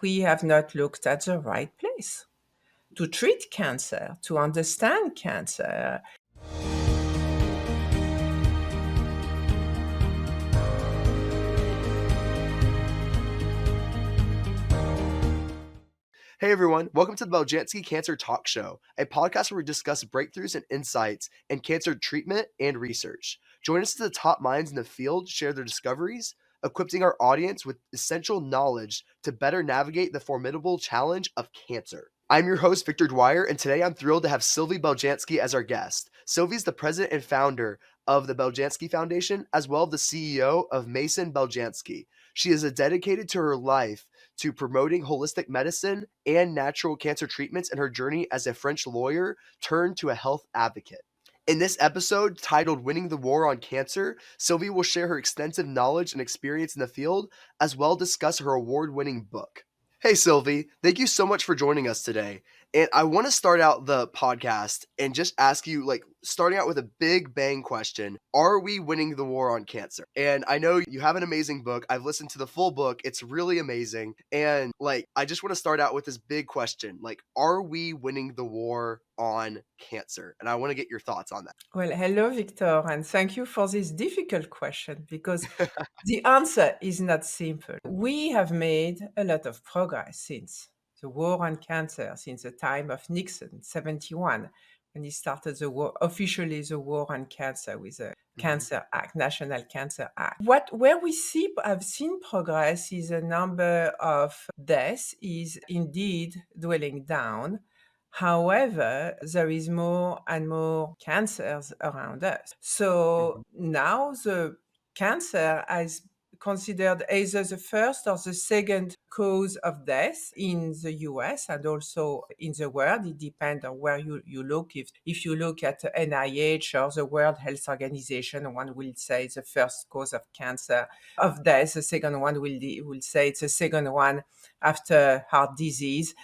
We have not looked at the right place to treat cancer, to understand cancer. Hey everyone, welcome to the Beljanski Cancer Talk Show, a podcast where we discuss breakthroughs and insights in cancer treatment and research. Join us as the top minds in the field share their discoveries, equipping our audience with essential knowledge to better navigate the formidable challenge of cancer. I'm your host, Victor Dwyer, and today I'm thrilled to have Sylvie Beljanski as our guest. Sylvie is the president and founder of the Beljanski Foundation, as well as the CEO of Maison Beljanski. She is dedicated to her life to promoting holistic medicine and natural cancer treatments in her journey as a French lawyer turned to a health advocate. In this episode, titled Winning the War on Cancer, Sylvie will share her extensive knowledge and experience in the field, as well as discuss her award-winning book. Hey Sylvie, thank you so much for joining us today. And I want to start out the podcast and just ask you, starting out with a big bang question. Are we winning the war on cancer? And I know you have an amazing book. I've listened to the full book. It's really amazing. And I just want to start out with this big question. Are we winning the war on cancer? And I want to get your thoughts on that. Well, hello, Victor, and thank you for this difficult question because the answer is not simple. We have made a lot of progress since the war on cancer, since the time of Nixon, 71, when he started the war, officially the war on cancer with the Cancer Act, National Cancer Act. Where we have seen progress is a number of deaths is indeed dwindling down. However, there is more and more cancers around us. So now the cancer is considered either the first or the second cause of death in the US and also in the world. It depends on where you look. If you look at NIH or the World Health Organization, one will say the first cause of cancer of death. The second one will say it's the second one after heart disease.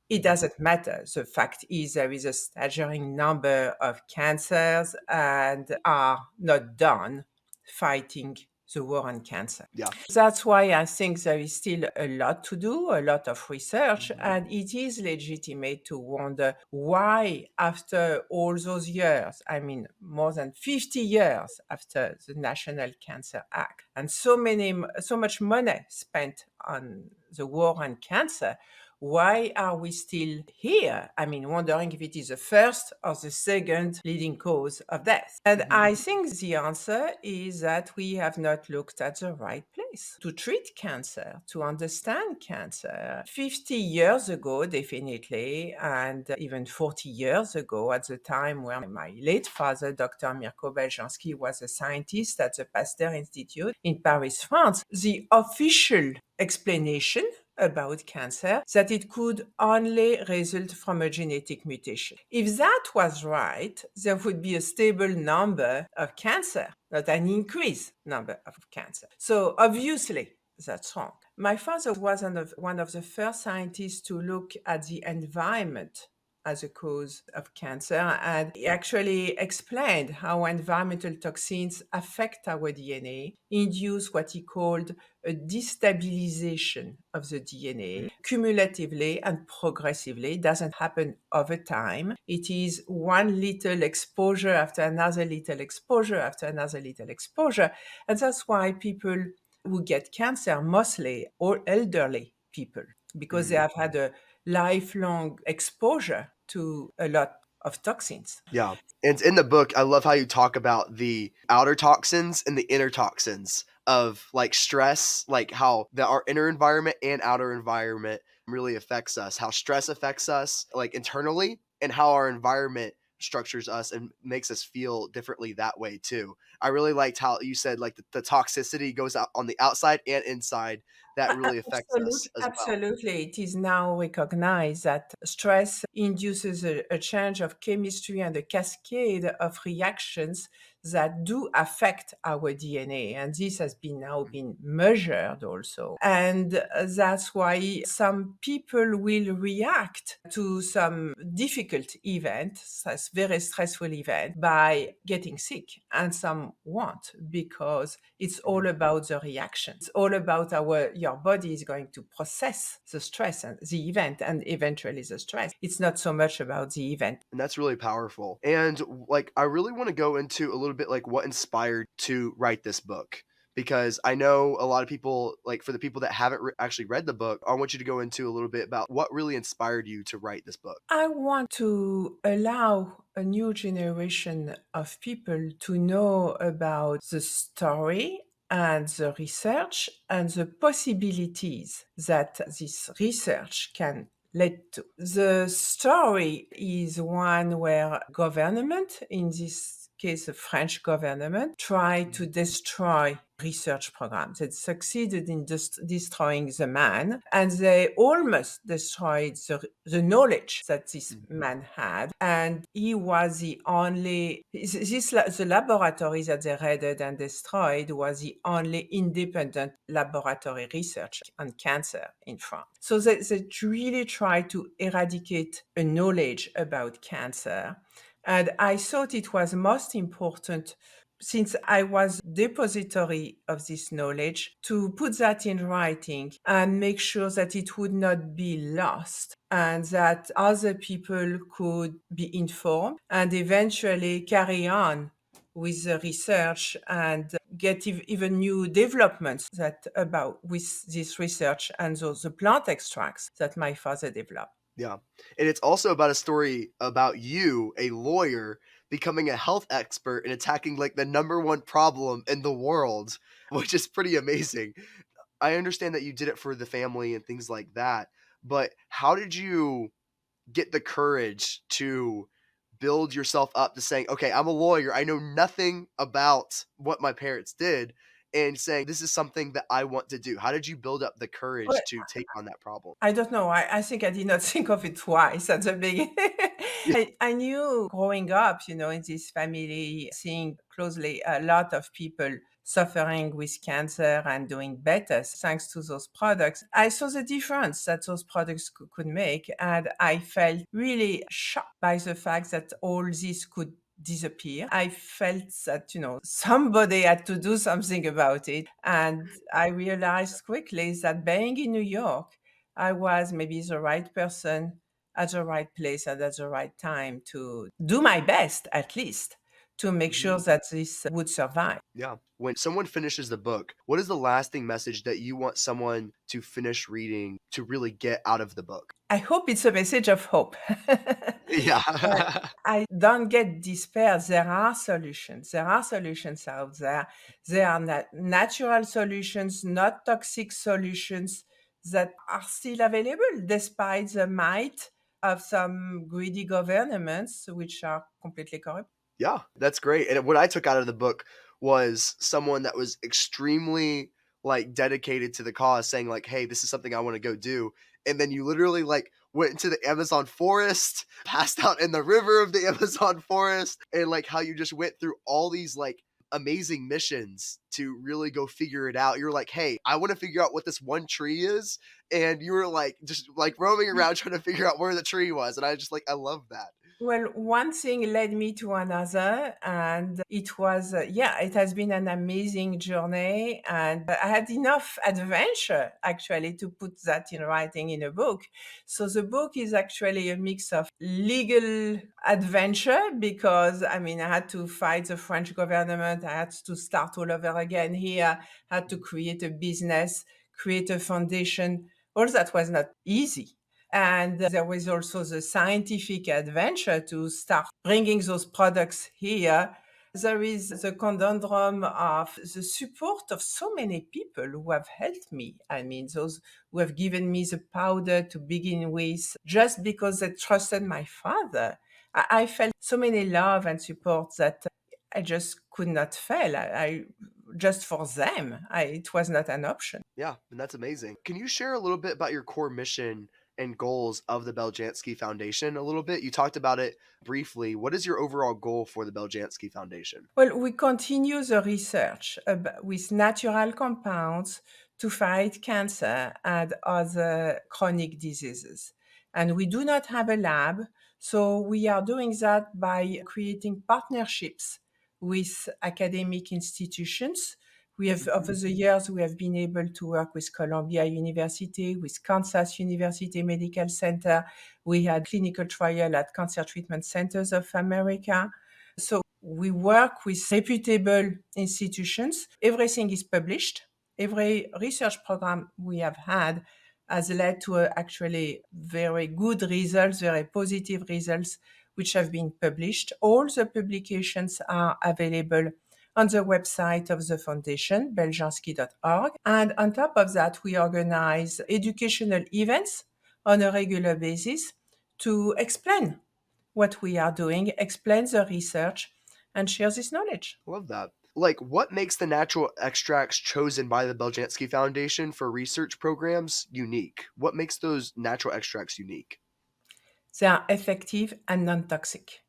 It doesn't matter. The fact is there is a staggering number of cancers and are not done fighting the war on cancer. Yeah. That's why I think there is still a lot to do, a lot of research, and it is legitimate to wonder why after all those years, I mean more than 50 years after the National Cancer Act, and so much money spent on the war on cancer, why are we still here? I mean, wondering if it is the first or the second leading cause of death. And I think the answer is that we have not looked at the right place to treat cancer, to understand cancer. 50 years ago, definitely, and even 40 years ago, at the time where my late father, Dr. Mirko Beljanski, was a scientist at the Pasteur Institute in Paris, France, the official explanation about cancer that it could only result from a genetic mutation. If that was right, there would be a stable number of cancer, not an increased number of cancer. So obviously, that's wrong. My father was one of the first scientists to look at the environment as a cause of cancer. And he actually explained how environmental toxins affect our DNA, induce what he called a destabilization of the DNA cumulatively and progressively. It doesn't happen over time. It is one little exposure after another little exposure after another little exposure. And that's why people who get cancer, mostly all elderly people, because they have had a lifelong exposure to a lot of toxins. Yeah. And in the book, I love how you talk about the outer toxins and the inner toxins of stress, how our inner environment and outer environment really affects us, how stress affects us internally, and how our environment structures us and makes us feel differently that way too. I really liked how you said the toxicity goes out on the outside and inside. That really affects us as well. Absolutely. It is now recognized that stress induces a change of chemistry and a cascade of reactions that do affect our DNA. And this has been now Mhm. been measured also. And that's why some people will react to some difficult event, such very stressful event, by getting sick. And some won't, because it's Mhm. all about the reaction. It's all about your body is going to process the stress and the event and eventually the stress. It's not so much about the event. And that's really powerful. And like, I really want to go into a little bit like what inspired to write this book. Because I know a lot of people, like for the people that haven't actually read the book, I want you to go into a little bit about what really inspired you to write this book. I want to allow a new generation of people to know about the story and the research and the possibilities that this research can lead to. The story is one where government, in this case the French government, tried to destroy research programs. It succeeded in destroying the man, and they almost destroyed the knowledge that this Mhm. man had. And he was the only, the laboratory that they raided and destroyed was the only independent laboratory research on cancer in France. So they really tried to eradicate a knowledge about cancer. And I thought it was most important, since I was depository of this knowledge, to put that in writing and make sure that it would not be lost and that other people could be informed and eventually carry on with the research and get even new developments that about with this research and those the plant extracts that my father developed. Yeah. And it's also about a story about you, a lawyer, becoming a health expert and attacking like the number one problem in the world, which is pretty amazing. I understand that you did it for the family and things like that, but how did you get the courage to build yourself up to saying, "Okay, I'm a lawyer. I know nothing about what my parents did," and saying, "This is something that I want to do." How did you build up the courage to take on that problem? I don't know. I think I did not think of it twice at the beginning. Yeah. I knew growing up, in this family, seeing closely a lot of people suffering with cancer and doing better thanks to those products. I saw the difference that those products could make. And I felt really shocked by the fact that all this could disappear. I felt that, somebody had to do something about it. And I realized quickly that being in New York, I was maybe the right person at the right place and at the right time to do my best, at least, to make Mhm. sure that this would survive. Yeah. When someone finishes the book, what is the lasting message that you want someone to finish reading to really get out of the book? I hope it's a message of hope. Yeah. I don't get despair. There are solutions. There are solutions out there. There are natural solutions, not toxic solutions that are still available despite the might of some greedy governments, which are completely corrupt. Yeah, that's great. And what I took out of the book was someone that was extremely like dedicated to the cause saying like, "Hey, this is something I want to go do." And then you literally like went into the Amazon forest, passed out in the river of the Amazon forest, and like how you just went through all these like amazing missions to really go figure it out. You're like, "Hey, I want to figure out what this one tree is." And you were like just like roaming around trying to figure out where the tree was. And I just like I love that. Well, one thing led me to another, and it was, yeah, it has been an amazing journey. And I had enough adventure actually to put that in writing in a book. So the book is actually a mix of legal adventure because, I mean, I had to fight the French government, I had to start all over again here, had to create a business, create a foundation. All that was not easy. And there was also the scientific adventure to start bringing those products here. There is the conundrum of the support of so many people who have helped me. I mean, those who have given me the powder to begin with just because they trusted my father. I felt so many love and support that I just could not fail. I just for them, it was not an option. Yeah, and that's amazing. Can you share a little bit about your core mission and goals of the Beljanski Foundation a little bit? You talked about it briefly. What is your overall goal for the Beljanski Foundation? Well, we continue the research with natural compounds to fight cancer and other chronic diseases. And we do not have a lab, so we are doing that by creating partnerships with academic institutions. We have, over Mhm, the years, we have been able to work with Columbia University, with Kansas University Medical Center. We had clinical trial at Cancer Treatment Centers of America. So we work with reputable institutions. Everything is published. Every research program we have had has led to actually very good results, very positive results, which have been published. All the publications are available on the website of the foundation, beljanski.org. And on top of that, we organize educational events on a regular basis to explain what we are doing, explain the research, and share this knowledge. love that. Like, what makes the natural extracts chosen by the Beljanski Foundation for research programs unique? What makes those natural extracts unique? They are effective and non toxic.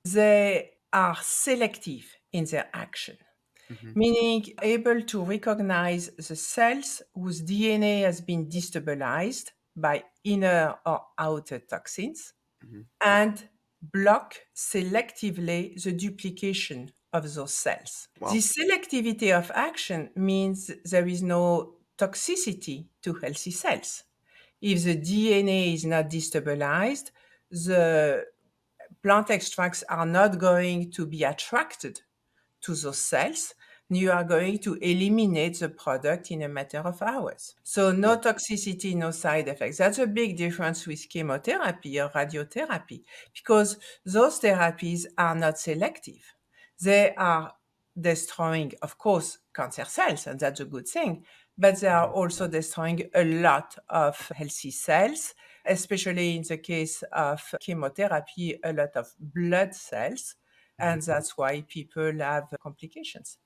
They are selective in their action, Mhm, meaning able to recognize the cells whose DNA has been destabilized by inner or outer toxins mhm. and block selectively the duplication of those cells. Wow. This selectivity of action means there is no toxicity to healthy cells. If the DNA is not destabilized, the plant extracts are not going to be attracted to those cells. You are going to eliminate the product in a matter of hours. So Yeah. no toxicity, no side effects. That's a big difference with chemotherapy or radiotherapy because those therapies are not selective. They are destroying, of course, cancer cells, and that's a good thing, but they are Mhm, also destroying a lot of healthy cells, especially in the case of chemotherapy, a lot of blood cells, mhm, and that's why people have complications.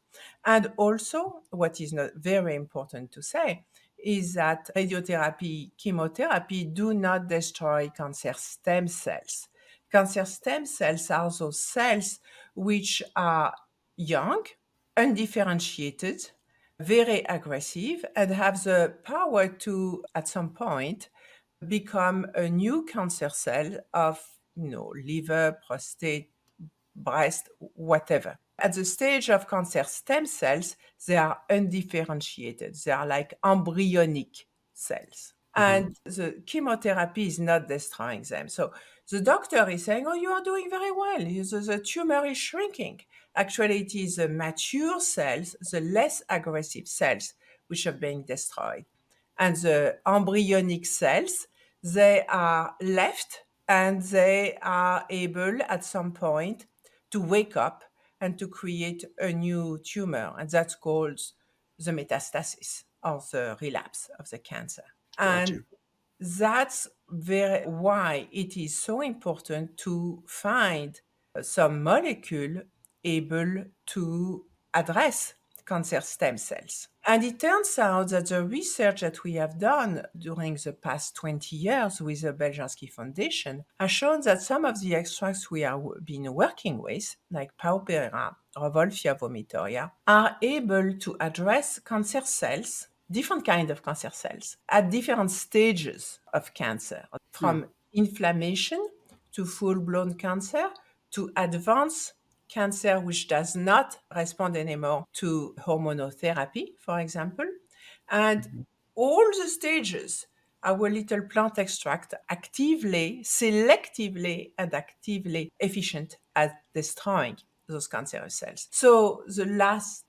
And also, what is not very important to say is that radiotherapy, chemotherapy do not destroy cancer stem cells. Cancer stem cells are those cells which are young, undifferentiated, very aggressive, and have the power to, at some point, become a new cancer cell of liver, prostate, breast, whatever. At the stage of cancer stem cells, they are undifferentiated. They are like embryonic cells. mhm. And the chemotherapy is not destroying them. So the doctor is saying, oh, you are doing very well. The tumor is shrinking. Actually, it is the mature cells, the less aggressive cells, which are being destroyed. And the embryonic cells, they are left and they are able at some point to wake up and to create a new tumor. And that's called the metastasis or the relapse of the cancer. Got And you. that's why it is so important to find some molecule able to address cancer stem cells. And it turns out that the research that we have done during the past 20 years with the Beljanski Foundation has shown that some of the extracts we have been working with, like Paupera, Revolfia vomitoria, are able to address cancer cells, different kind of cancer cells, at different stages of cancer, Hmm. from inflammation to full-blown cancer to advanced cancer which does not respond anymore to hormonal therapy, for example. And Mhm. all the stages, our little plant extract actively, selectively, and actively efficient at destroying those cancerous cells. So the last,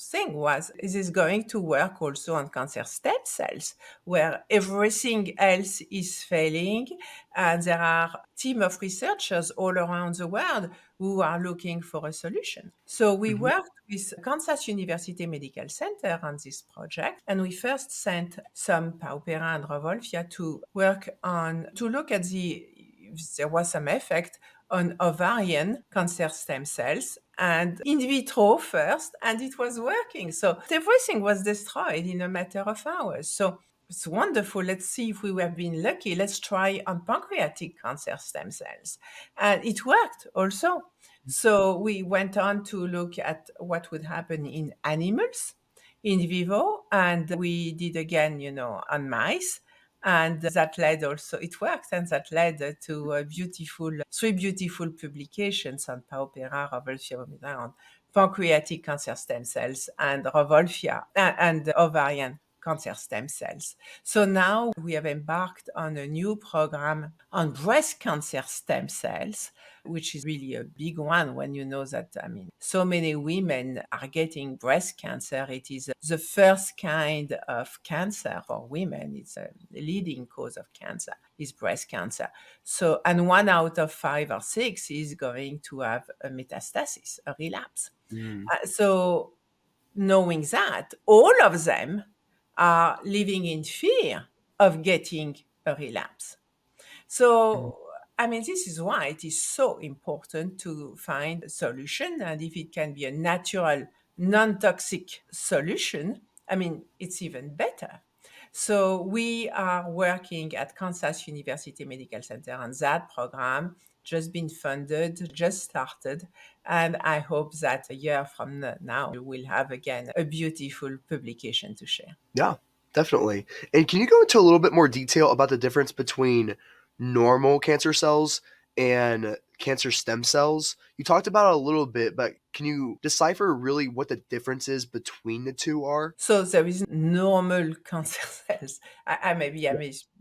thing was, is this going to work also on cancer stem cells, where everything else is failing, and there are team of researchers all around the world who are looking for a solution. So we Mhm. worked with Kansas University Medical Center on this project, and we first sent some Paupera and Revolfia to work on to look at if there was some effect on ovarian cancer stem cells and in vitro first, and it was working. So everything was destroyed in a matter of hours. So it's wonderful. Let's see if we have been lucky. Let's try on pancreatic cancer stem cells. And it worked also. So we went on to look at what would happen in animals in vivo. And we did again, on mice. And that led also, it worked, and that led to three beautiful publications on Paopera, Revolfia on pancreatic cancer stem cells and Revolfia and ovarian cancer stem cells. So now we have embarked on a new program on breast cancer stem cells, which is really a big one when you know that, so many women are getting breast cancer. It is the first kind of cancer for women. It's a leading cause of cancer is breast cancer. So, and 1 out of 5 or 6 is going to have a metastasis, a relapse. Mm. So knowing that, all of them are living in fear of getting a relapse. So, this is why it is so important to find a solution. And if it can be a natural, non toxic solution, it's even better. So, we are working at Kansas University Medical Center on that program, just been funded, just started. And I hope that a year from now, we'll have again a beautiful publication to share. Yeah, definitely. And can you go into a little bit more detail about the difference between normal cancer cells and cancer stem cells? You talked about it a little bit, but can you decipher really what the differences between the two are? So there is normal cancer cells. Maybe I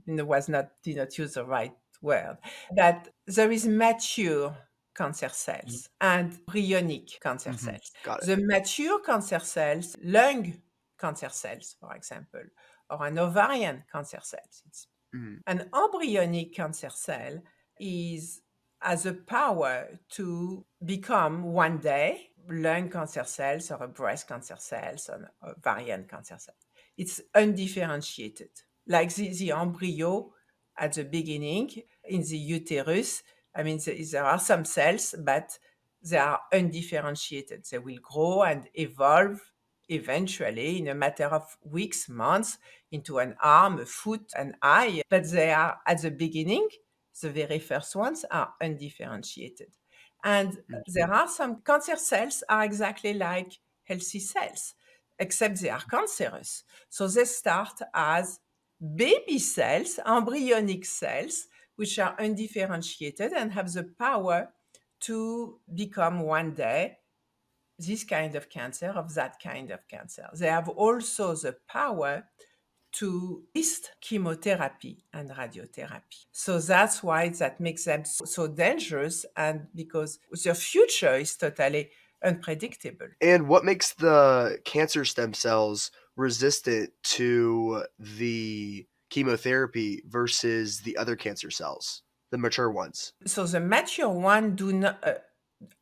Yeah. was not did not use the right word. That there is mature cancer cells and embryonic cancer Mm-hmm. cells. Got it. The mature cancer cells, lung cancer cells, for example, or an ovarian cancer cells. It's Mm-hmm. an embryonic cancer cell is has a power to become one day lung cancer cells or a breast cancer cells or ovarian cancer cell. It's undifferentiated. Like the embryo at the beginning in the uterus, there are some cells, but they are undifferentiated. They will grow and evolve eventually in a matter of weeks, months, into an arm, a foot, an eye, but they are at the beginning, the very first ones are undifferentiated. And there are some cancer cells are exactly like healthy cells, except they are cancerous. So they start as baby cells, embryonic cells, which are undifferentiated and have the power to become one day this kind of cancer, of that kind of cancer. They have also the power to resist chemotherapy and radiotherapy. So that's why that makes them so dangerous, and because their future is totally unpredictable. And what makes the cancer stem cells resistant to the chemotherapy versus the other cancer cells, the mature ones? So the mature one do not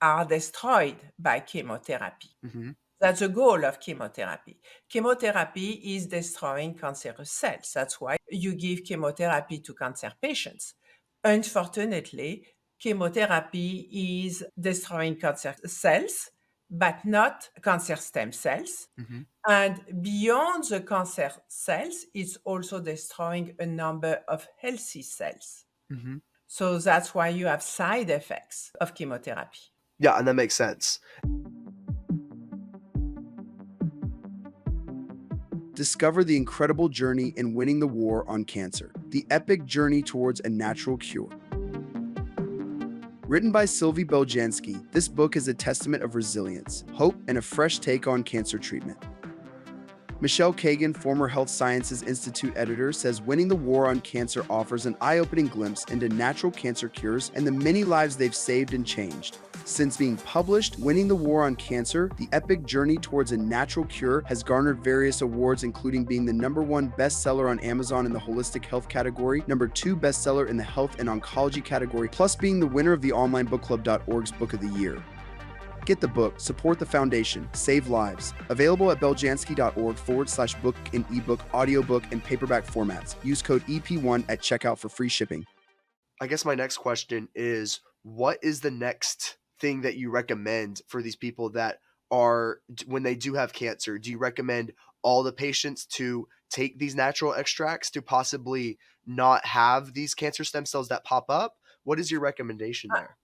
are destroyed by chemotherapy. Mm-hmm. That's the goal of chemotherapy. Chemotherapy is destroying cancerous cells. That's why you give chemotherapy to cancer patients. Unfortunately, chemotherapy is destroying cancer cells, but not cancer stem cells. Mm-hmm. And beyond the cancer cells, it's also destroying a number of healthy cells. Mm-hmm. So that's why you have side effects of chemotherapy. Yeah, and that makes sense. Discover the incredible journey in winning the war on cancer, the epic journey towards a natural cure. Written by Sylvie Beljanski, this book is a testament of resilience, hope, and a fresh take on cancer treatment. Michelle Kagan, former Health Sciences Institute editor, says winning the war on cancer offers an eye-opening glimpse into natural cancer cures and the many lives they've saved and changed. Since being published, Winning the War on Cancer, the epic journey towards a natural cure has garnered various awards, including being the #1 bestseller on Amazon in the holistic health category, #2 bestseller in the health and oncology category, plus being the winner of the onlinebookclub.org's Book of the Year. Get the book, support the foundation, save lives. Available at beljanski.org/book in ebook, audiobook, and paperback formats. Use code EP1 at checkout for free shipping. I guess my next question is, what is the next thing that you recommend for these people that are, when they do have cancer, do you recommend all the patients to take these natural extracts to possibly not have these cancer stem cells that pop up? What is your recommendation there?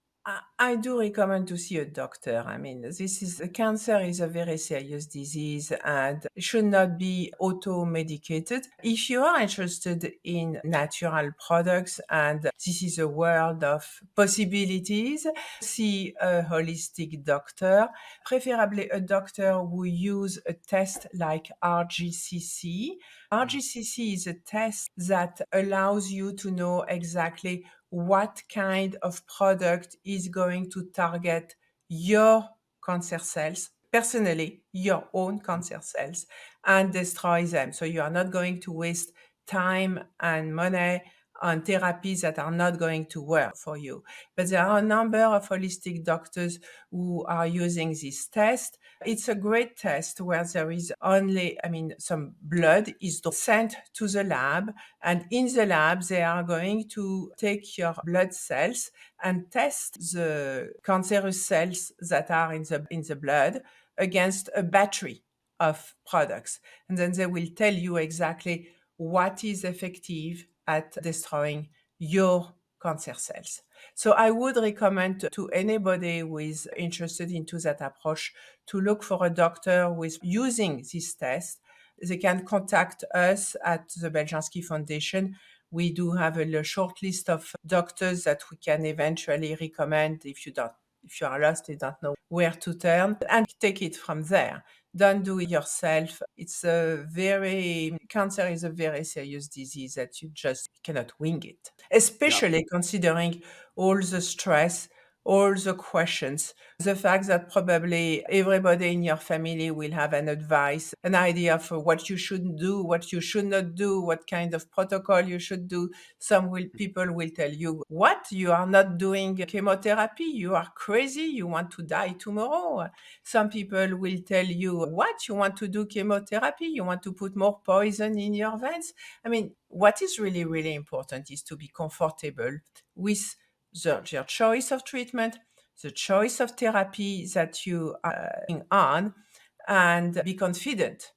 I do recommend to see a doctor. I mean, this is cancer is a very serious disease and should not be auto-medicated. If you are interested in natural products and this is a world of possibilities, see a holistic doctor, preferably a doctor who use a test like RGCC. Mm, RGCC is a test that allows you to know exactly what kind of product is going to target your cancer cells, personally, your own mm, cancer cells, and destroy them. So you are not going to waste time and money on therapies that are not going to work for you. But there are a number of holistic doctors who are using this test. It's a great test where there is only, some blood is sent to the lab, and in the lab, they are going to take your blood cells and test the cancerous cells that are in the blood against a battery of products. And then they will tell you exactly what is effective at destroying your cancer cells. So I would recommend to anybody who is interested into that approach to look for a doctor who is using this test. They can contact us at the Beljanski Foundation. We do have a short list of doctors that we can eventually recommend if you are lost, you don't know where to turn, and take it from there. Don't do it yourself. Cancer is a very serious disease that you just cannot wing it, yeah. especially considering all the stress, all the questions, the fact that probably everybody in your family will have an advice, an idea of what you should do, what you should not do, what kind of protocol you should do. People will tell you, what? You are not doing chemotherapy? You are crazy. You want to die tomorrow. Some people will tell you, what? You want to do chemotherapy? You want to put more poison in your veins? I mean, what is really, really important is to be comfortable with your choice of treatment, the choice of therapy that you are on, and be confident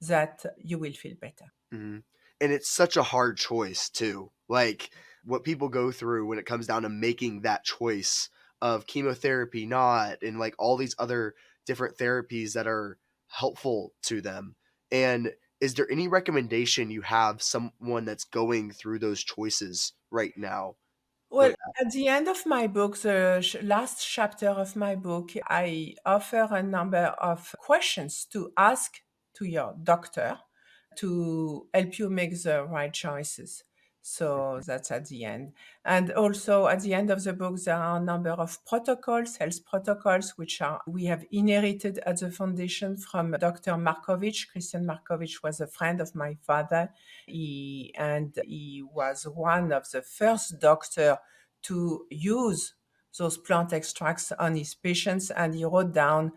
that you will feel better. Mhm. And it's such a hard choice too. Like, what people go through when it comes down to making that choice of chemotherapy, not, and like all these other different therapies that are helpful to them. And is there any recommendation you have someone that's going through those choices right now Well, with that? at the end of my book, the last chapter of my book, I offer a number of questions to ask to your doctor to help you make the right choices. So that's at the end. And also at the end of the book, there are a number of protocols, health protocols, which are we have inherited at the foundation from Dr. Markovich. Christian Markovich was a friend of my father. He was one of the first doctor to use those plant extracts on his patients, and he wrote down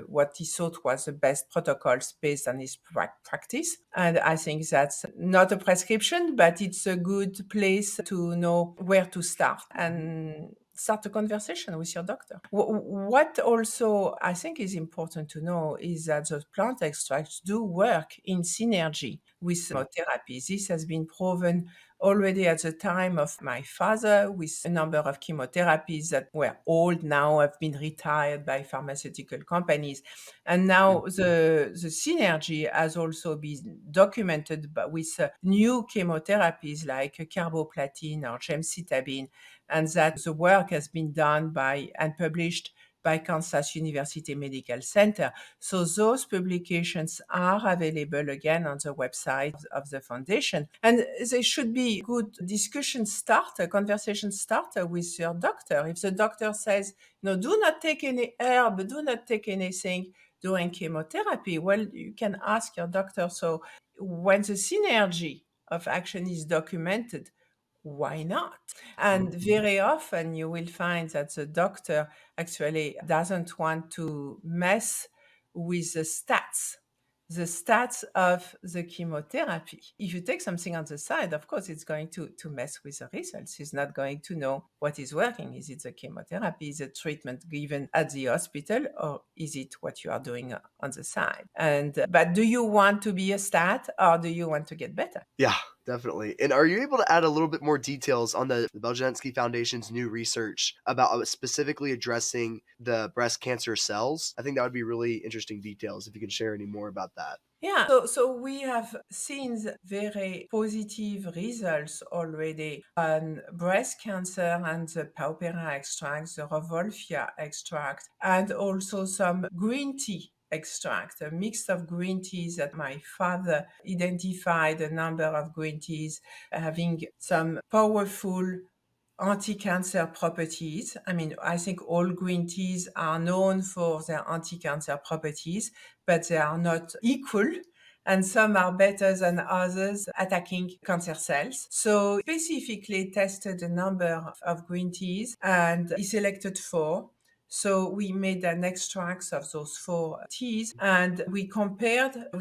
what he thought was the best protocols based on his practice. And I think that's not a prescription, but it's a good place to know where to start and start a conversation with your doctor. What also I think is important to know is that the plant extracts do work in synergy with chemotherapy. This has been proven already at the time of my father with a number of chemotherapies that were old now have been retired by pharmaceutical companies. And now the synergy has also been documented with new chemotherapies like carboplatin or gemcitabine, and that the work has been done by and published by Kansas University Medical Center. So those publications are available again on the website of the foundation. And they should be good discussion starter, conversation starter with your doctor. If the doctor says, no, do not take any herb, do not take anything during chemotherapy, well, you can ask your doctor. So when the synergy of action is documented, why not? And very often you will find that the doctor actually doesn't want to mess with the stats. the stats of the chemotherapy. If you take something on the side, of course, it's going to mess with the results. It's not going to know what is working. Is it the chemotherapy? Is it treatment given at the hospital? Or is it what you are doing on the side? And but do you want to be a stat or do you want to get better? Yeah, definitely. And are you able to add a little bit more details on the Beljanski Foundation's new research about specifically addressing the breast cancer cells? I think that would be really interesting details if you can share any more about that. Yeah, so we have seen very positive results already on breast cancer and the paupera extract, the Revolvia extract, and also some green tea extract, a mix of green teas that my father identified a number of green teas having some powerful anti-cancer properties. I mean, I think all green teas are known for their anti-cancer properties, but they are not equal. And some are better than others attacking cancer cells. So specifically tested a number of green teas and he selected four. So we made an extract of those four teas and we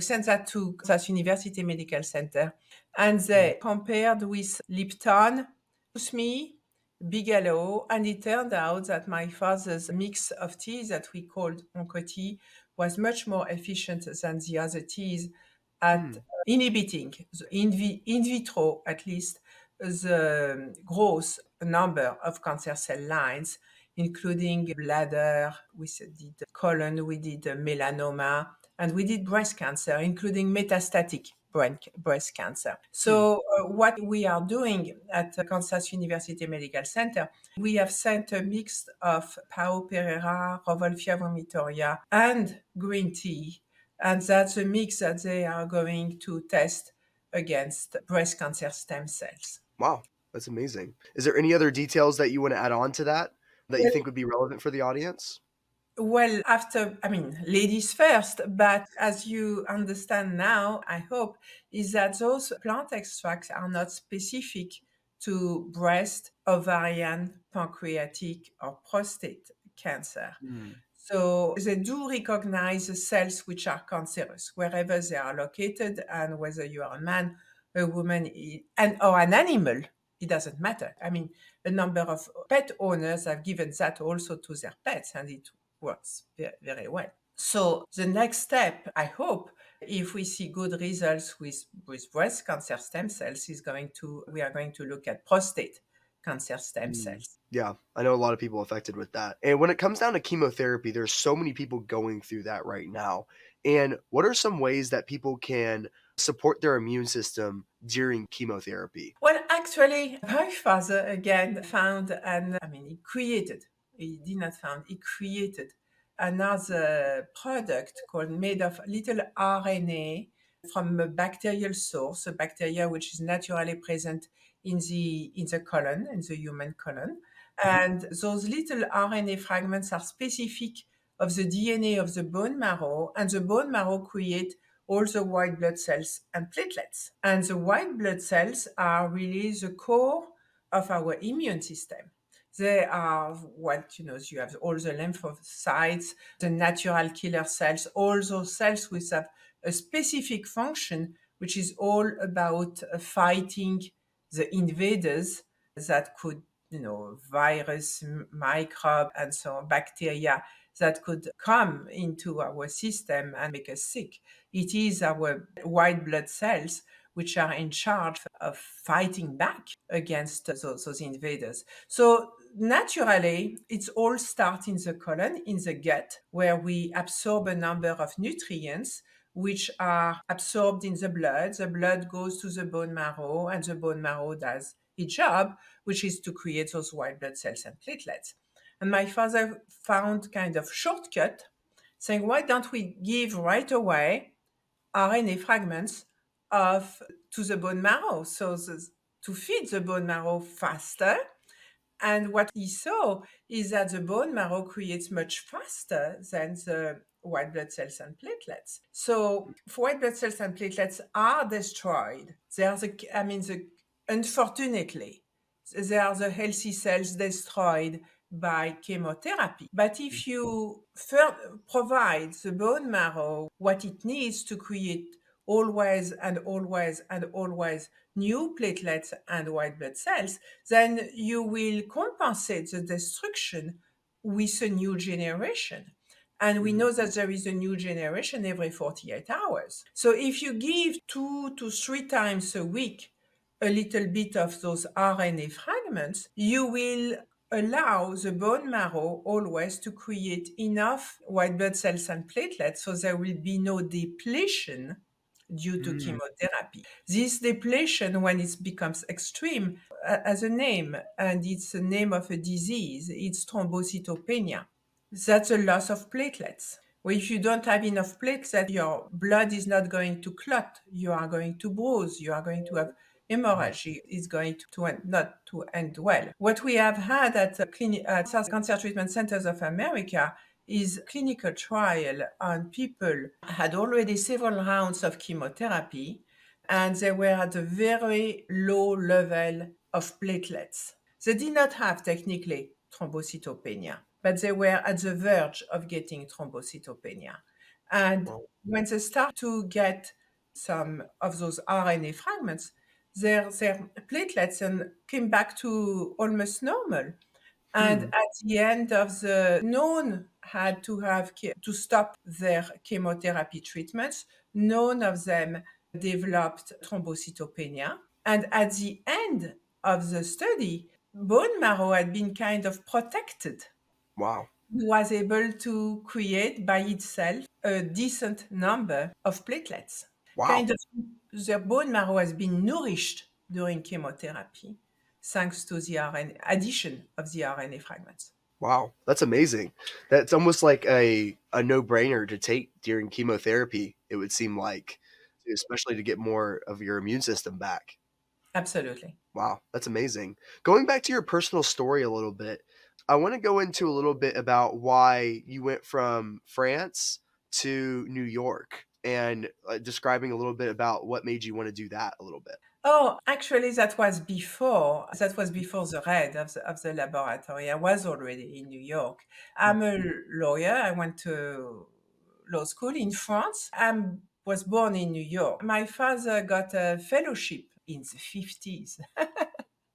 sent that to Kansas University Medical Center and they compared with Lipton, me, Bigelow, and it turned out that my father's mix of teas that we called oncotea was much more efficient than the other teas at Mm. inhibiting, in vitro at least, the growth number of cancer cell lines, including bladder, we did colon, we did melanoma, and we did breast cancer, including metastatic breast cancer. Mm. So what we are doing at Kansas University Medical Center, we have sent a mix of Pao Pereira, Revolvia vomitoria, and green tea. And that's a mix that they are going to test against breast cancer stem cells. Wow, that's amazing. Is there any other details that you want to add on to that that you think would be relevant for the audience? Well, I mean, ladies first, but as you understand now, I hope, is that those plant extracts are not specific to breast, ovarian, pancreatic, or prostate cancer. Mm. So they do recognize the cells which are cancerous wherever they are located, and whether you are a man, a woman, or an animal, it doesn't matter. I mean, a number of pet owners have given that also to their pets, and it works very, very well. So the next step, I hope, if we see good results with breast cancer stem cells, we are going to look at prostate cancer stem Mm. cells. Yeah, I know a lot of people affected with that. And when it comes down to chemotherapy, there's so many people going through that right now. And what are some ways that people can support their immune system during chemotherapy? Well, actually, my father again he did not found, he created another product called made of little RNA from a bacterial source, a bacteria which is naturally present in the colon, in the human colon. Mhm. And those little RNA fragments are specific of the DNA of the bone marrow, and the bone marrow create all the white blood cells and platelets. And the white blood cells are really the core of our immune system. They are what, you have all the lymphocytes, the natural killer cells, all those cells which have a specific function, which is all about fighting the invaders that could, virus, microbe, and so on, bacteria that could come into our system and make us sick. It is our white blood cells which are in charge of fighting back against those invaders. So naturally, it's all starts in the colon, in the gut, where we absorb a number of nutrients which are absorbed in the blood. The blood goes to the bone marrow, and the bone marrow does its job, which is to create those white blood cells and platelets. And my father found kind of shortcut saying, why don't we give right away RNA fragments of to the bone marrow to feed the bone marrow faster. And what he saw is that the bone marrow creates much faster than the white blood cells and platelets. So white blood cells and platelets are destroyed. They are unfortunately, they are the healthy cells destroyed by chemotherapy. But if you provide the bone marrow what it needs to create always and always and always new platelets and white blood cells, then you will compensate the destruction with a new generation. And we know that there is a new generation every 48 hours. So if you give 2 to 3 times a week a little bit of those RNA fragments, you will allow the bone marrow always to create enough white blood cells and platelets so there will be no depletion due to Mm. chemotherapy. This depletion, when it becomes extreme, has a name, and it's the name of a disease. It's thrombocytopenia. That's a loss of platelets. Well, if you don't have enough platelets, your blood is not going to clot. You are going to bruise. You are going to have hemorrhage. It's going to end, not to end well. What we have had at South Cancer Treatment Centers of America is clinical trial on people had already several rounds of chemotherapy, and they were at a very low level of platelets. They did not have technically thrombocytopenia, but they were at the verge of getting thrombocytopenia. And Wow. when they start to get some of those RNA fragments, their platelets came back to almost normal. And Hmm. at the end of the none had to have to stop their chemotherapy treatments. None of them developed thrombocytopenia. And at the end of the study, bone marrow had been kind of protected. Wow. It was able to create by itself a decent number of platelets. Wow. Kind of the bone marrow has been nourished during chemotherapy thanks to the RNA addition of the RNA fragments. Wow. That's amazing. That's almost like a no-brainer to take during chemotherapy, it would seem like, especially to get more of your immune system back. Absolutely. Wow, that's amazing. Going back to your personal story a little bit, I want to go into a little bit about why you went from France to New York and describing a little bit about what made you want to do that a little bit. Oh, actually, that was before. That was before the raid of the laboratory. I was already in New York. I'm a lawyer. I went to law school in France. I was born in New York. My father got a fellowship in the 50s.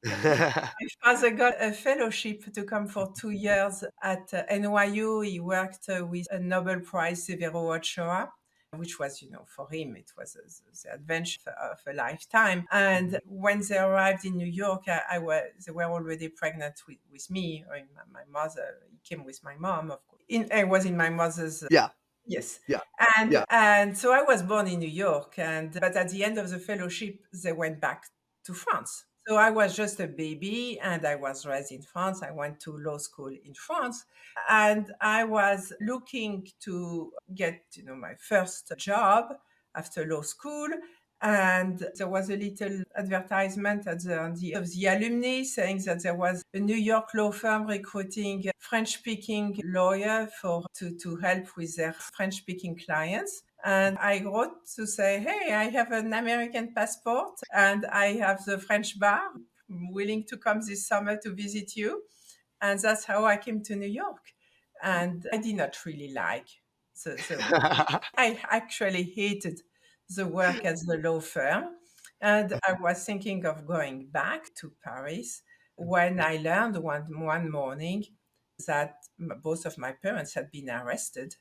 My father got a fellowship to come for 2 years at NYU. He worked with a Nobel Prize, Severo Ochoa, which was, for him, it was the adventure of a lifetime. And when they arrived in New York, they were already pregnant with me. Or my mother, he came with my mom, of course. I was in my mother's. Yeah, Yes. yeah, And yeah. and so I was born in New York, but at the end of the fellowship they went back to France. So I was just a baby and I was raised in France. I went to law school in France and I was looking to get, my first job after law school. And there was a little advertisement at of the alumni saying that there was a New York law firm recruiting French-speaking lawyer to help with their French-speaking clients. And I wrote to say, hey, I have an American passport and I have the French bar. I'm willing to come this summer to visit you. And that's how I came to New York. And I did not really like I actually hated the work at the law firm. And I was thinking of going back to Paris when I learned one morning that both of my parents had been arrested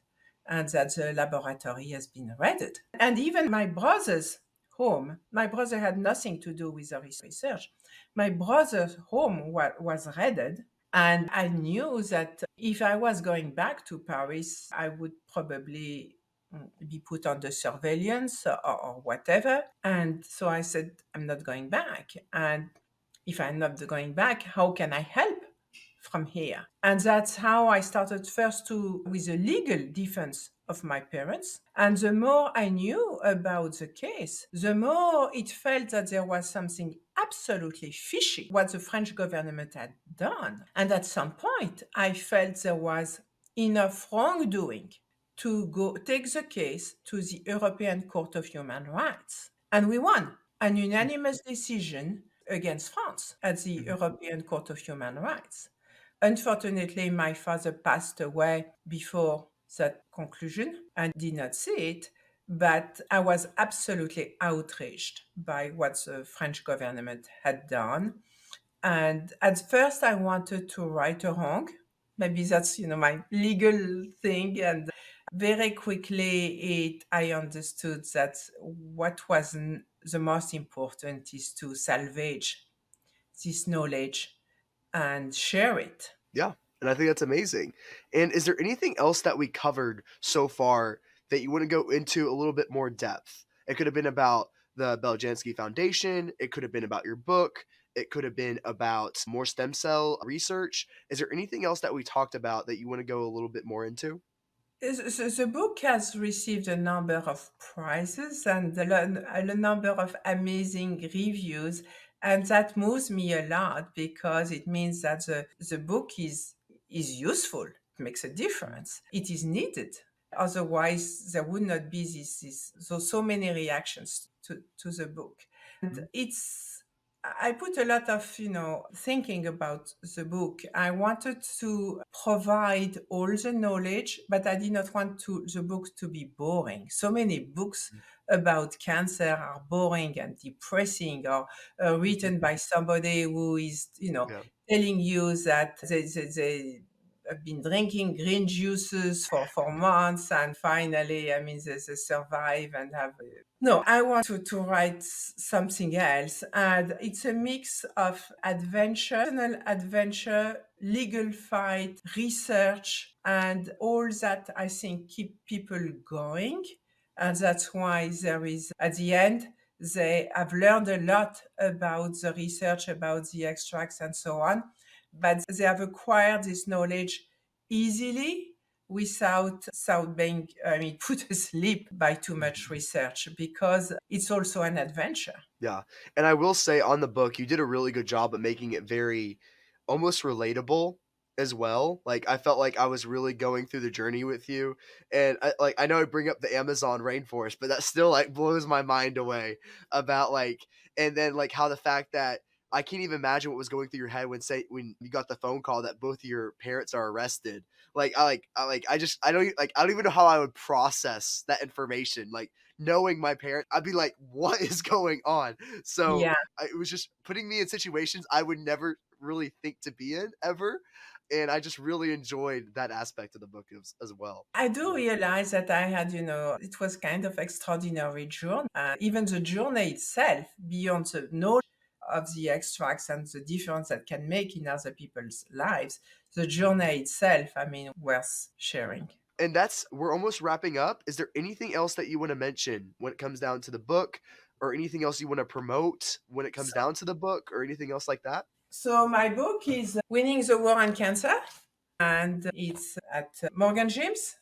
and that the laboratory has been raided. And even my brother's home, my brother had nothing to do with the research. My brother's home was raided, and I knew that if I was going back to Paris, I would probably be put under surveillance or whatever. And so I said, I'm not going back. And if I'm not going back, how can I help from here? And that's how I started first with the legal defense of my parents. And the more I knew about the case, the more it felt that there was something absolutely fishy what the French government had done. And at some point, I felt there was enough wrongdoing to go take the case to the European Court of Human Rights. And we won an unanimous decision against France at the European Court of Human Rights. Unfortunately, my father passed away before that conclusion and did not see it, but I was absolutely outraged by what the French government had done. And at first, I wanted to right a wrong. Maybe that's my legal thing. And very quickly, I understood that what was the most important is to salvage this knowledge and share it. Yeah, and I think that's amazing. And is there anything else that we covered so far that you want to go into a little bit more depth? It could have been about the Beljanski Foundation. It could have been about your book. It could have been about more stem cell research. Is there anything else that we talked about that you want to go a little bit more into? The book has received a number of prizes and a number of amazing reviews, and that moves me a lot because it means that the book is useful. It makes a difference. It is needed. Otherwise, there would not be so many reactions to the book. And I put a lot of, thinking about the book. I wanted to provide all the knowledge, but I did not want the book to be boring. So many books about cancer are boring and depressing, or written by somebody who is, Yeah. telling you that they have been drinking green juices for months, and finally, I mean, they survive and have. No, I want to write something else. And it's a mix of adventure, personal adventure, legal fight, research, and all that I think keep people going. And that's why there is, at the end, they have learned a lot about the research, about the extracts, and so on. But they have acquired this knowledge easily without being, I mean, put asleep by too much research, because it's also an adventure. Yeah. And I will say on the book, you did a really good job at making it very almost relatable as well. Like I felt like I was really going through the journey with you. And I know I bring up the Amazon rainforest, but that still like blows my mind away about like and then like how the fact that I can't even imagine what was going through your head when you got the phone call that both of your parents are arrested. I don't even know how I would process that information. Like knowing my parents, I'd be like, "What is going on?" So Yeah, it was just putting me in situations I would never really think to be in ever, and I just really enjoyed that aspect of the book as well. I do realize that I had, it was kind of extraordinary journey. Even the journey itself, beyond the knowledge of the extracts and the difference that can make in other people's lives, the journey itself, I mean, worth sharing. And we're almost wrapping up. Is there anything else that you want to mention when it comes down to the book, or anything else you want to promote when it comes down to the book, or anything else like that? So my book is Winning the War on Cancer, and it's at Morgan James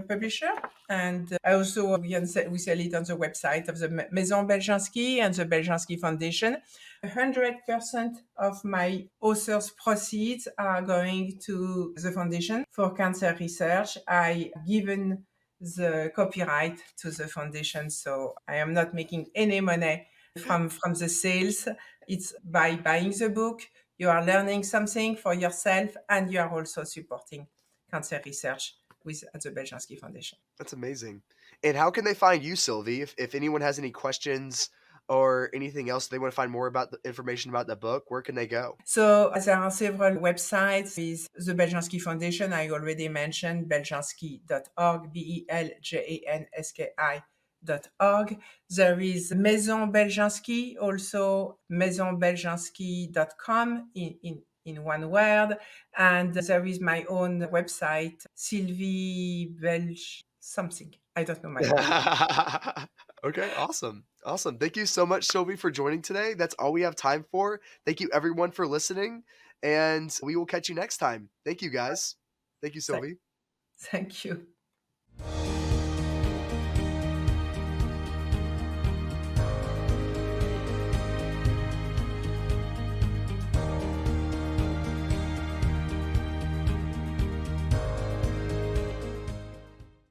publisher. And I also we sell it on the website of the Maison Beljanski and the Beljanski Foundation. 100% of my author's proceeds are going to the foundation for cancer research. I given the copyright to the foundation, so I am not making any money from the sales. It's by buying the book, you are learning something for yourself, and you are also supporting cancer research with at the Beljanski Foundation. That's amazing. And how can they find you, Sylvie? If anyone has any questions or anything else they want to find more about the information about the book, where can they go? So there are several websites with the Beljanski Foundation. I already mentioned beljanski.org, beljanski.org. There is Maison Beljanski, also maisonbeljanski.com in one word. And there is my own website, Sylvie Belge something. I don't know my own. Okay, awesome. Awesome. Thank you so much, Sylvie, for joining today. That's all we have time for. Thank you, everyone, for listening. And we will catch you next time. Thank you, guys. Thank you, Thank Sylvie. thank you.